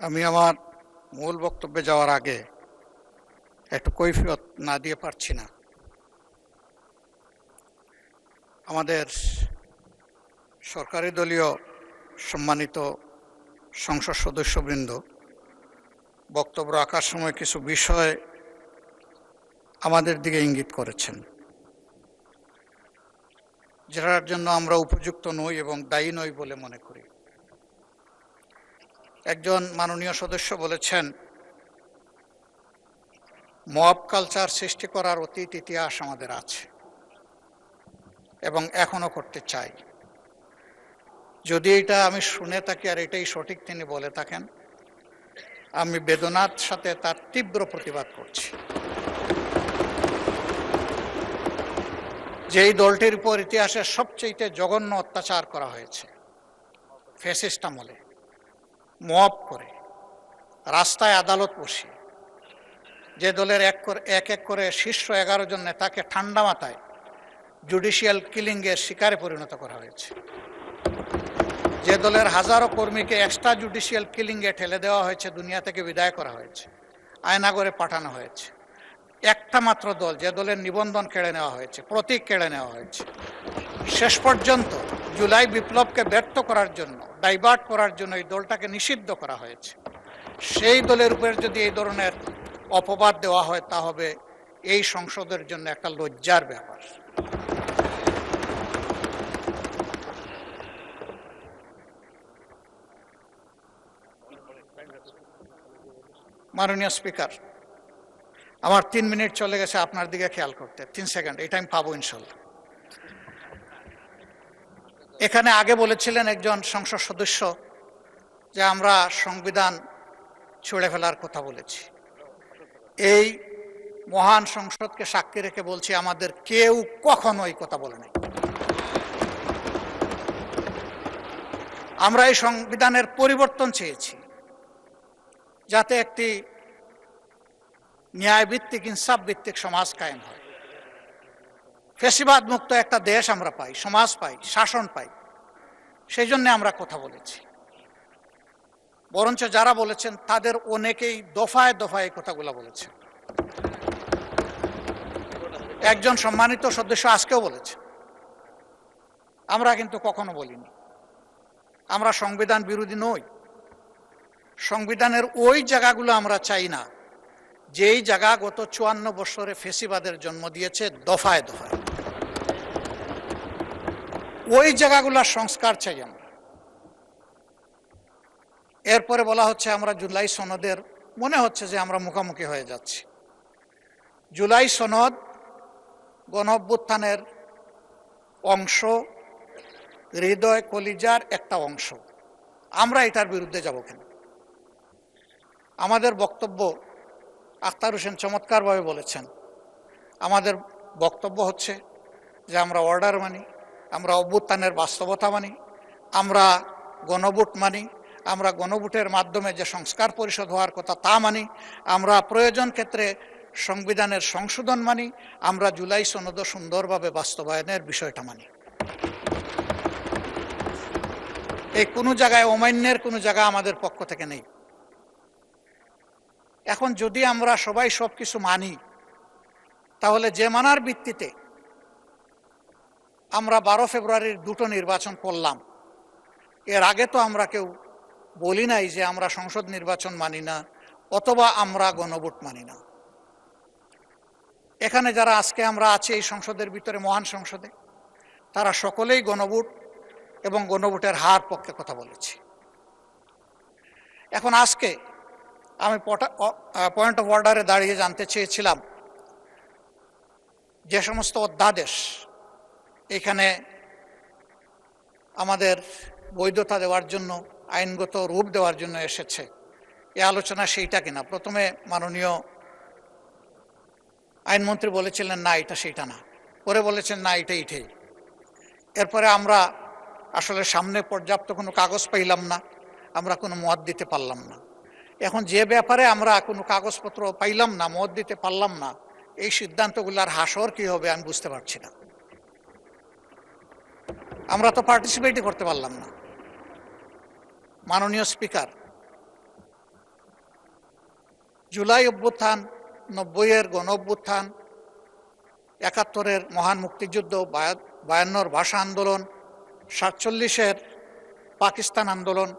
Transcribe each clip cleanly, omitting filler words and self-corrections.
আমি আমার মূল বক্তব্যে যাওয়ার আগে একটু কৈফিয়ত না দিয়ে পারছি না। আমাদের সরকারি দলীয় সম্মানিত সংসদ সদস্যবৃন্দ বক্তব্য রাখার সময় কিছু বিষয় আমাদের দিকে ইঙ্গিত করেছেন, যেটার জন্য আমরা উপযুক্ত নই এবং দায়ী নই বলে মনে করি। একজন মাননীয় সদস্য বলেছেন, মব কালচার সৃষ্টি করার অতীত ইতিহাস আমাদের আছে এবং এখনো করতে চাই। যদি এটা আমি শুনে থাকি আর এটাই সঠিক তিনি বলে থাকেন, আমি বেদনার সাথে তার তীব্র প্রতিবাদ করছি। যে এই দলটির উপর ইতিহাসের সবচেয়ে জঘন্য অত্যাচার করা হয়েছে, ফ্যাসিস্ট আমলে মব করে রাস্তায় আদালত বসিয়ে, যে দলের এক এক করে শীর্ষ 11 জন নেতাকে ঠান্ডা মাথায় জুডিশিয়াল কিলিংয়ের শিকারে পরিণত করা হয়েছে, যে দলের হাজারো কর্মীকে এক্সট্রা জুডিশিয়াল কিলিংয়ে ঠেলে দেওয়া হয়েছে, দুনিয়া থেকে বিদায় করা হয়েছে, আয়নাগরে পাঠানো হয়েছে। একটা মাত্র দল, যে দলের নিবন্ধন কেড়ে নেওয়া হয়েছে, প্রতীক কেড়ে নেওয়া হয়েছে, শেষ পর্যন্ত জুলাই বিপ্লবকে ব্যর্থ করার জন্য, ডাইভার্ট করার জন্য এই দলটাকে নিষিদ্ধ করা হয়েছে। সেই দলের উপর যদি এই ধরনের অপবাদ দেওয়া হয়, তা হবে এই সংসদের জন্য একটা লজ্জার ব্যাপার। মাননীয় স্পিকার, আমার 3 মিনিট চলে গেছে, আপনার দিকে খেয়াল করতে 3 সেকেন্ড, এই টাইম পাবো ইনশাল্লাহ। এখানে আগে বলেছিলেন একজন সংসদ সদস্য যে আমরা সংবিধান ছুঁড়ে ফেলার কথা বলেছি। এই মহান সংসদকে সাক্ষী রেখে বলছি, আমাদের কেউ কখনো এই কথা বলে নাই। আমরা এই সংবিধানের পরিবর্তন চেয়েছি, যাতে একটি ন্যায়ভিত্তিক, ইনসাফ ভিত্তিক সমাজ কায়েম হয়, ফ্যাসিবাদ মুক্ত একটা দেশ আমরা পাই, সমাজ পাই, শাসন পাই। সেই জন্য আমরা কথা বলেছি। বরঞ্চ যারা বলেছেন তাদের অনেকেই দফায় দফায় কথাগুলো বলেছেন। একজন সম্মানিত সদস্য আজকেও বলেছে, আমরা কিন্তু কখনো বলিনি আমরা সংবিধান বিরোধী নই। সংবিধানের ওই জায়গাগুলো আমরা চাই না যেই জায়গা গত 54 বছরে ফ্যাসিবাদের জন্ম দিয়েছে দফায় দফায়। ওই জায়গাগুলোর সংস্কার চাই আমরা। এরপরে বলা হচ্ছে আমরা জুলাই সনদের, মনে হচ্ছে যে আমরা মুখোমুখি হয়ে যাচ্ছি। জুলাই সনদ গণঅভ্যুত্থানের অংশ, হৃদয় কলিজার একটা অংশ। আমরা এটার বিরুদ্ধে যাব কেন? আমাদের বক্তব্য, আখতার হোসেন চমৎকারভাবে বলেছেন, আমাদের বক্তব্য হচ্ছে যে আমরা অর্ডার মানি, আমরা অভ্যুত্থানের বাস্তবতা মানি, আমরা গণভোট মানি, আমরা গণভোটের মাধ্যমে যে সংস্কার পরিষদ হওয়ার কথা তা মানি, আমরা প্রয়োজন ক্ষেত্রে সংবিধানের সংশোধন মানি, আমরা জুলাই সনদ সুন্দরভাবে বাস্তবায়নের বিষয়টা মানি। এই কোনো জায়গায় অমান্যের কোনো জায়গা আমাদের পক্ষ থেকে নেই। এখন যদি আমরা সবাই সব কিছু মানি, তাহলে যে মানার ভিত্তিতে আমরা 12 ফেব্রুয়ারির 2টো নির্বাচন করলাম, এর আগে তো আমরা কেউ বলি নাই যে আমরা সংসদ নির্বাচন মানি না অথবা আমরা গণভোট মানি না। এখানে যারা আজকে আমরা আছি এই সংসদের ভিতরে, মহান সংসদে, তারা সকলেই গণভোট এবং গণভোটের হার পক্ষে কথা বলেছি। এখন আজকে আমি পয়েন্ট অফ অর্ডারে দাঁড়িয়ে জানতে চেয়েছিলাম, যে সমস্ত অধ্যাদেশ এখানে আমাদের বৈধতা দেওয়ার জন্য, আইনগত রূপ দেওয়ার জন্য এসেছে, এ আলোচনা সেইটা কিনা। প্রথমে মাননীয় আইনমন্ত্রী বলেছিলেন না এটা সেইটা না, পরে বলেছেন না এটা এটাই। এরপরে আমরা আসলে সামনে পর্যাপ্ত কোনো কাগজ পাইলাম না, আমরা কোনো মত দিতে পারলাম না। এখন যে ব্যাপারে আমরা কোনো কাগজপত্র পাইলাম না, মত দিতে পারলাম না, এই সিদ্ধান্তগুলোর হাসর কি হবে আমি বুঝতে পারছি না। আমরা তো পার্টিসিপেটই করতে পারলাম না। মাননীয় স্পিকার, জুলাই অভ্যুত্থান, 90-এর গণ অভ্যুত্থান, 71-এর মহান মুক্তিযুদ্ধ, 52-র ভাষা আন্দোলন, 47-এর পাকিস্তান আন্দোলন,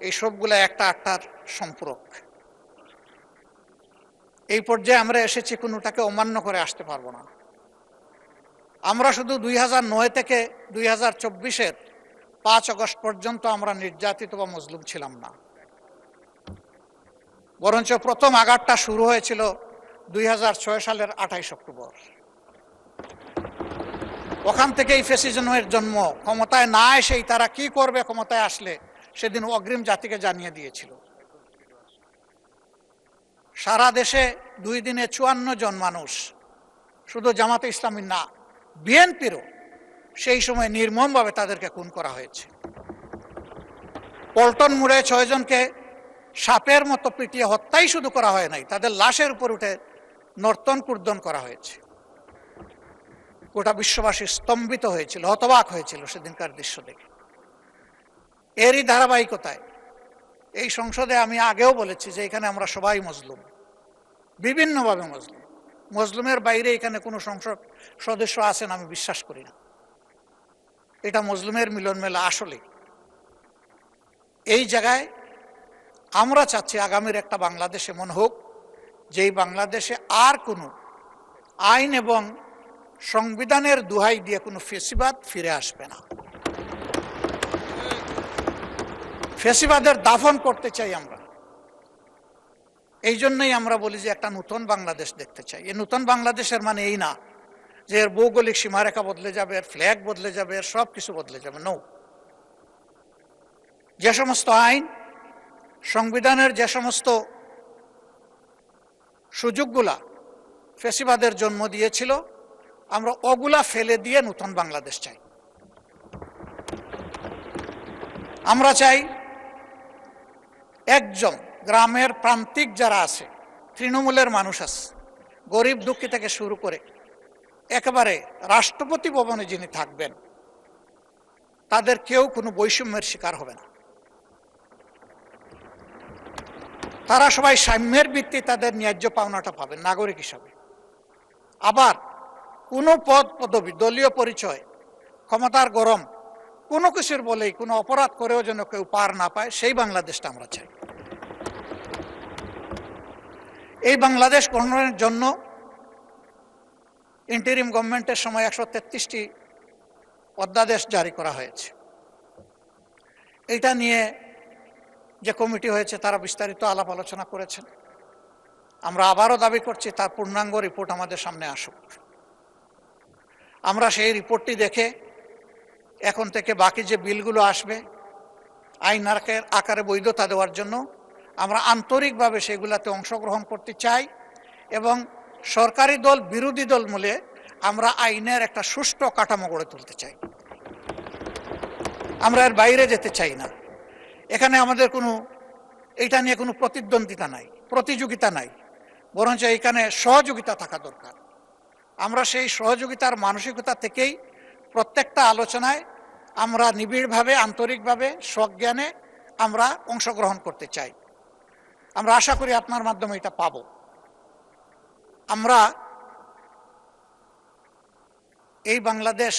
এই সবগুলো একটা আটটার সম্পূরক। এই পর্যায়ে আমরা এসেছি, কোনোটাকে অমান্য করে আসতে পারবো না। আমরা শুধু 2009 থেকে 2024-এর 5 আগস্ট পর্যন্ত আমরা নির্যাতিত বা মজলুম ছিলাম না, বরঞ্চ প্রথম আঘাতটা শুরু হয়েছিল 2006 সালের 28 অক্টোবর। ওখান থেকেই ফ্যাসিজমের জন্ম। ক্ষমতায় না এসেই তারা কি করবে ক্ষমতায় আসলে, সেদিন অগ্রিম জাতিকে জানিয়ে দিয়েছিল। সারা দেশে 2 দিনে 54 জন মানুষ, শুধু জামাতে ইসলামী না, বিএনপিরও সেই সময় নির্মমভাবে তাদেরকে খুন করা হয়েছে। পল্টন মোড়ে 6 জনকে সাপের মতো পিটিয়ে হত্যাই শুধু করা হয় নাই, তাদের লাশের উপর উঠে নর্তন কুর্দন করা হয়েছে। গোটা বিশ্ববাসী স্তম্ভিত হয়েছিল, হতবাক হয়েছিল সেদিনকার দৃশ্য দেখে। এরই ধারাবাহিকতায় এই সংসদে আমি আগেও বলেছি যে এখানে আমরা সবাই মজলুম, বিভিন্নভাবে মজলুম। মজলুমের বাইরে এখানে কোনো সংসদ সদস্য আছেন আমি বিশ্বাস করি না। এটা মজলুমের মিলন মেলা। আসলে এই জায়গায় আমরা চাচ্ছি আগামীর একটা বাংলাদেশ এমন হোক, যেই বাংলাদেশে আর কোনো আইন এবং সংবিধানের দোহাই দিয়ে কোনো ফ্যাসিবাদ ফিরে আসবে না। ফ্যাসিবাদের দাফন করতে চাই আমরা। এই জন্যই আমরা বলি যে একটা নতুন বাংলাদেশ দেখতে চাই। এই নতুন বাংলাদেশের মানে এই না যে এর ভৌগোলিক সীমারেখা বদলে যাবে, এর ফ্ল্যাগ বদলে যাবে, এর সব কিছু বদলে যাবে। নো, যে সমস্ত আইন, সংবিধানের যে সমস্ত সুযোগগুলা ফ্যাসিবাদের জন্ম দিয়েছিল, আমরা ওগুলা ফেলে দিয়ে নতুন বাংলাদেশ চাই। আমরা চাই একজন গ্রামের প্রান্তিক যারা আছে, তৃণমূলের মানুষ আছে, গরিব দুঃখী থেকে শুরু করে একেবারে রাষ্ট্রপতি ভবনে যিনি থাকবেন, তাদের কেউ কোনো বৈষম্যের শিকার হবে না। তারা সবাই সাম্যের ভিত্তি তাদের ন্যায্য পাওনাটা পাবেন নাগরিক হিসাবে। আবার কোনো পদ পদবি, দলীয় পরিচয়, ক্ষমতার গরম কোনো কিছুর বলেই কোনো অপরাধ করেও যেন কেউ পার না পায়, সেই বাংলাদেশটা আমরা চাই। এই বাংলাদেশ গঠনের জন্য ইন্টারিম গভর্নমেন্টের সময় 133টি অধ্যাদেশ জারি করা হয়েছে। এটা নিয়ে যে কমিটি হয়েছে তারা বিস্তারিত আলাপ আলোচনা করেছেন। আমরা আবারও দাবি করছি তার পূর্ণাঙ্গ রিপোর্ট আমাদের সামনে আসুক। আমরা সেই রিপোর্টটি দেখে এখন থেকে বাকি যে বিলগুলো আসবে আইন আকারে বৈধতা দেওয়ার জন্য আমরা আন্তরিকভাবে সেগুলাতে অংশগ্রহণ করতে চাই, এবং সরকারি দল বিরোধী দল মিলে আমরা আইনের একটা সুষ্ঠু কাঠামো গড়ে তুলতে চাই। আমরা এর বাইরে যেতে চাই না। এখানে আমাদের কোনো এইটা নিয়ে কোনো প্রতিদ্বন্দ্বিতা নাই, প্রতিযোগিতা নাই, বরঞ্চ এখানে সহযোগিতা থাকা দরকার। আমরা সেই সহযোগিতার মানসিকতা থেকেই প্রত্যেকটা আলোচনায় আমরা নিবিড়ভাবে, আন্তরিকভাবে, সজ্ঞানে আমরা অংশগ্রহণ করতে চাই। আমরা আশা করি আপনার মাধ্যমে এটা পাব। আমরা এই বাংলাদেশ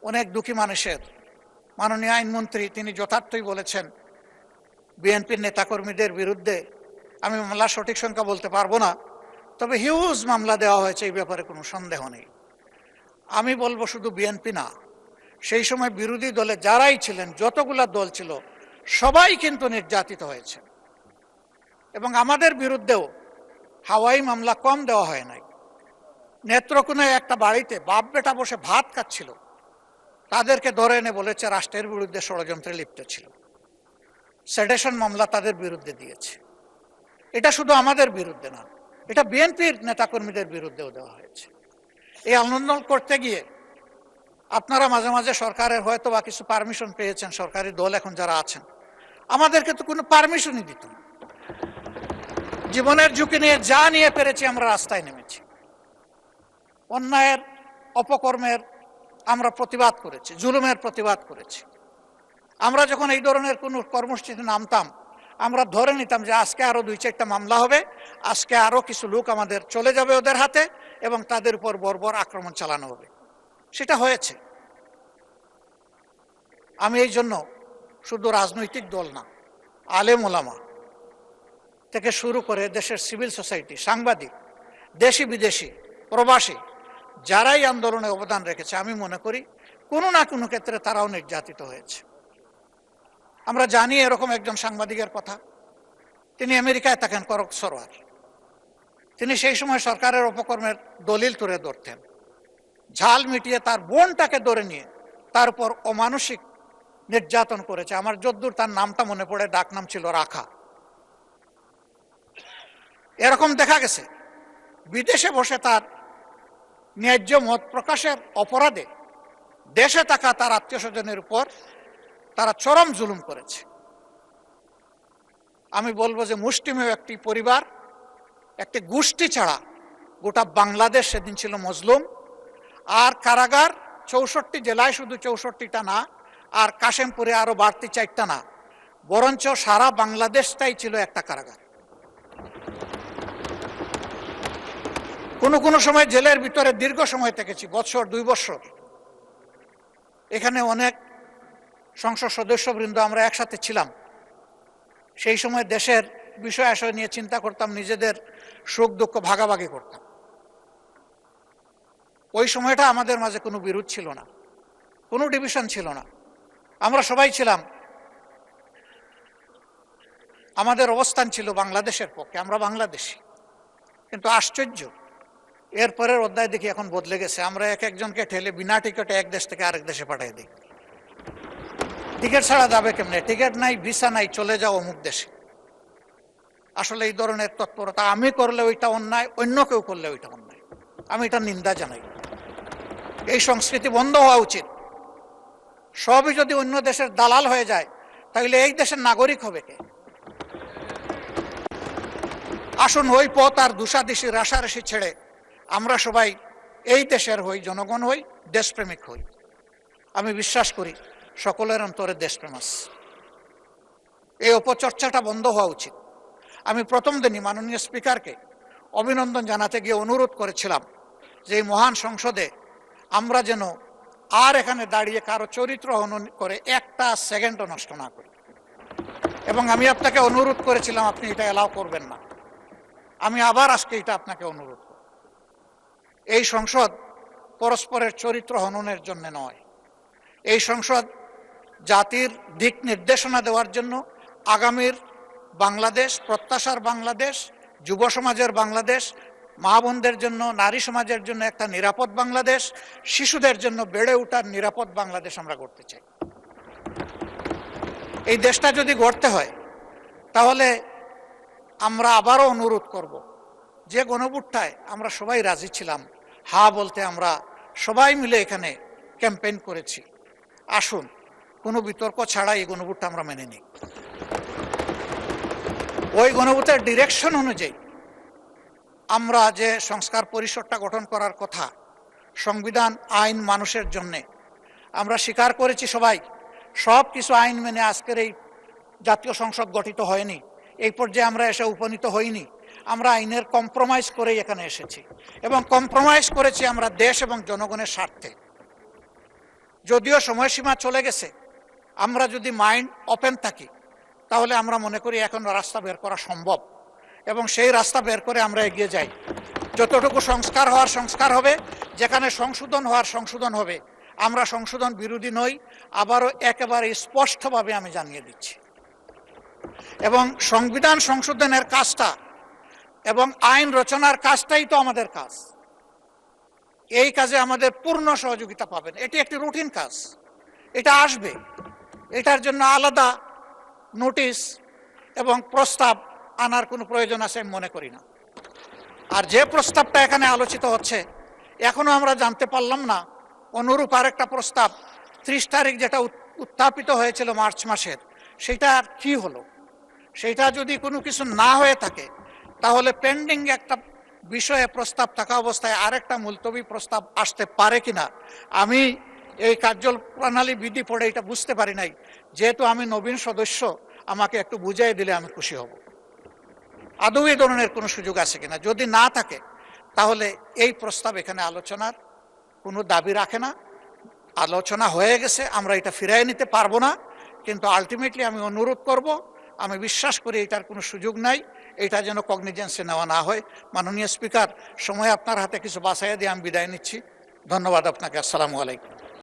অনেক দুঃখী মানুষের। মাননীয় আইনমন্ত্রী তিনি যথার্থই বলেছেন বিএনপির নেতাকর্মীদের বিরুদ্ধে, আমি মামলার সঠিক সংখ্যা বলতে পারবো না, তবে হিউজ মামলা দেওয়া হয়েছে, এই ব্যাপারে কোনো সন্দেহ নেই। আমি বলবো শুধু বিএনপি না, সেই সময় বিরোধী দলে যারাই ছিলেন, যতগুলা দল ছিল, সবাই কিন্তু নির্যাতিত হয়েছে। এবং আমাদের বিরুদ্ধেও হাওয়াই মামলা কম দেওয়া হয় নাই। নেত্রকোনায় একটা বাড়িতে বাপ বেটা বসে ভাত খাচ্ছিল, তাদেরকে ধরে এনে বলেছে রাষ্ট্রের বিরুদ্ধে ষড়যন্ত্রে লিপ্ত ছিল। সেডেশন মামলা তাদের বিরুদ্ধে দিয়েছে। এটা শুধু আমাদের বিরুদ্ধে না, এটা বিএনপির নেতাকর্মীদের বিরুদ্ধেও দেওয়া হয়েছে। এই আন্দোলন করতে গিয়ে আপনারা মাঝে মাঝে সরকারের হয়তো বা কিছু পারমিশন পেয়েছেন, সরকারি দল এখন যারা আছেন, আমাদেরকে তো কোনো পারমিশনই দিত না। জীবনের ঝুঁকি নিয়ে যা নিয়ে পেরেছি আমরা রাস্তায় নেমেছি। অন্যায়ের, অপকর্মের আমরা প্রতিবাদ করেছি, জুলুমের প্রতিবাদ করেছি। আমরা যখন এই ধরনের কোনো কর্মসূচিতে নামতাম, আমরা ধরে নিতাম যে আজকে আরো 2-4টা মামলা হবে, আজকে আরো কিছু লোক আমাদের চলে যাবে ওদের হাতে এবং তাদের উপর বর্বর আক্রমণ চালানো হবে। সেটা হয়েছে। আমি এই জন্য শুধু রাজনৈতিক দল না, আলেম ওলামা থেকে শুরু করে দেশের সিভিল সোসাইটি, সাংবাদিক, দেশি বিদেশি, প্রবাসী, যারাই আন্দোলনে অবদান রেখেছে, আমি মনে করি কোনো না কোনো ক্ষেত্রে তারাও নির্যাতিত হয়েছে। আমরা জানি এরকম একজন সাংবাদিকের কথা, তিনি আমেরিকায় থাকেন, করক সরোয়ার। তিনি সেই সময় সরকারের অপকর্মের দলিল তুলে ধরতেন, ঝাল মিটিয়ে তার বোনটাকে ধরে নিয়ে তার উপর অমানসিক নির্যাতন করেছে। আমার যদ্দূর তার নামটা মনে পড়ে, ডাক নাম ছিল রাখা। এরকম দেখা গেছে বিদেশে বসে তার ন্যায্য মত প্রকাশের অপরাধে দেশে থাকা তার আত্মীয় স্বজনের উপর তারা চরম জুলুম করেছে। আমি বলবো যে মুষ্টিমেয় একটি পরিবার, একটি গোষ্ঠী ছাড়া গোটা বাংলাদেশ সেদিন ছিল মজলুম। আর কারাগার 64 জেলায়, শুধু 64টা না, আর কাশেমপুরে আরো বাড়তি 4টা না, বরঞ্চ সারা বাংলাদেশটাই ছিল একটা কারাগার। কোনো সময় জেলের ভিতরে দীর্ঘ সময় থেকেছি, বছর 2 বছর। এখানে অনেক সংসদ সদস্যবৃন্দ আমরা একসাথে ছিলাম। সেই সময় দেশের বিষয় আশয় নিয়ে চিন্তা করতাম, নিজেদের সুখ দুঃখ ভাগাভাগি করতাম। ওই সময়টা আমাদের মাঝে কোনো বিরোধ ছিল না, কোনো ডিভিশন ছিল না, আমরা সবাই ছিলাম, আমাদের অবস্থান ছিল বাংলাদেশের পক্ষে, আমরা বাংলাদেশি। কিন্তু আশ্চর্য, এরপরের অধ্যায় দেখি এখন বদলে গেছে। আমরা এক একজনকে ঠেলে বিনা টিকিটে এক দেশ থেকে আরেক দেশে পাঠিয়ে দিই। টিকিট ছাড়া যাবে কেমনে? টিকিট নাই, ভিসা নাই, চলে যাও অমুক দেশে। আসলে এই ধরনের তৎপরতা আমি করলে ওইটা অন্যায়, অন্য কেউ করলে ওইটা অন্যায়। আমি এটা নিন্দা জানাই। এই সংস্কৃতি বন্ধ হওয়া উচিত। সবই যদি অন্য দেশের দালাল হয়ে যায়, তাহলে এই দেশের নাগরিক হবে কে? আসুন ওই পথ আর দুষাদিশি রাশারাশি ছেড়ে আমরা সবাই এই দেশের হই, জনগণ হই, দেশপ্রেমিক হই। আমি বিশ্বাস করি সকলের অন্তরে দেশপ্রেম আছে। এই অপচর্চাটা বন্ধ হওয়া উচিত। আমি প্রথম দিনই মাননীয় স্পিকারকে অভিনন্দন জানাতে গিয়ে অনুরোধ করেছিলাম যে এই মহান সংসদে আমরা যেন আর এখানে দাঁড়িয়ে কারো চরিত্র হনন করে একটা সেকেন্ডও নষ্ট না করি। এবং আমি আপনাকে অনুরোধ করেছিলাম আপনি এটা এলাও করবেন না। আমি আবার আজকে এটা আপনাকে অনুরোধ করি। এই সংসদ পরস্পরের চরিত্র হননের জন্য নয়। এই সংসদ জাতির দিক নির্দেশনা দেওয়ার জন্য, আগামীর বাংলাদেশ, প্রত্যাশার বাংলাদেশ, যুব সমাজের বাংলাদেশ, মা বোনদের জন্য, নারী সমাজের জন্য একটা নিরাপদ বাংলাদেশ, শিশুদের জন্য বেড়ে ওঠার নিরাপদ বাংলাদেশ আমরা গড়তে চাই। এই দেশটা যদি গড়তে হয়, তাহলে আমরা আবারও অনুরোধ করব, যে গণভোটটায় আমরা সবাই রাজি ছিলাম, হা বলতে আমরা সবাই মিলে এখানে ক্যাম্পেইন করেছি, আসুন কোনো বিতর্ক ছাড়া এই গণভোটটা আমরা মেনে নিই। ওই গণভোটের ডিরেকশন অনুযায়ী আমরা যে সংস্কার পরিষদটা গঠন করার কথা, সংবিধান আইন মানুষের জন্যে, আমরা স্বীকার করেছি সবাই সব কিছু আইন মেনে আজকের এই জাতীয় সংসদ গঠিত হয়নি, এই পর্যায়ে আমরা এসে উপনীত হইনি। আমরা আইনের কম্প্রোমাইজ করেই এখানে এসেছি এবং কম্প্রোমাইজ করেছি আমরা দেশ এবং জনগণের স্বার্থে। যদিও সময়সীমা চলে গেছে, আমরা যদি মাইন্ড ওপেন থাকি তাহলে আমরা মনে করি এখন রাস্তা বের করা সম্ভব এবং সেই রাস্তা বের করে আমরা এগিয়ে যাই। যতটুকু সংস্কার হওয়ার সংস্কার হবে, যেখানে সংশোধন হওয়ার সংশোধন হবে। আমরা সংশোধন বিরোধী নই, আবারও একেবারে স্পষ্টভাবে আমি জানিয়ে দিচ্ছি। এবং সংবিধান সংশোধনের কাজটা এবং আইন রচনার কাজটাই তো আমাদের কাজ। এই কাজে আমাদের পূর্ণ সহযোগিতা পাবেন। এটি একটি রুটিন কাজ, এটা আসবে, এটার জন্য আলাদা নোটিশ এবং প্রস্তাব আনার কোনো প্রয়োজন আছে আমি মনে করি না। আর যে প্রস্তাবটা এখানে আলোচিত হচ্ছে, এখনো আমরা জানতে পারলাম না অনুরূপ আরেকটা প্রস্তাব 30 তারিখ যেটা উত্থাপিত হয়েছিল মার্চ মাসের, সেটা আর কি হলো। সেটা যদি কোনো কিছু না হয়ে থাকে, তাহলে পেন্ডিং একটা বিষয়ে প্রস্তাব থাকা অবস্থায় আরেকটা মুলতবি প্রস্তাব আসতে পারে কিনা আমি এই কার্যপ্রণালী বিধি পড়ে এটা বুঝতে পারি নাই। যেহেতু আমি নবীন সদস্য, আমাকে একটু বুঝিয়ে দিলে আমি খুশি হব। আদৌ এই ধরনের কোনো সুযোগ আছে কিনা, যদি না থাকে তাহলে এই প্রস্তাব এখানে আলোচনার কোনো দাবি রাখে না। আলোচনা হয়ে গেছে, আমরা এটা ফিরিয়ে নিতে পারবো না, কিন্তু আলটিমেটলি আমি অনুরোধ করব, আমি বিশ্বাস করি এটার কোনো সুযোগ নাই, এটা যেন কগনিজেন্সে নেওয়া না হয়। মাননীয় স্পিকার, সময় আপনার হাতে কিছু বাছাইয়া দিয়ে আমি বিদায় নিচ্ছি। ধন্যবাদ আপনাকে। আসসালামু আলাইকুম।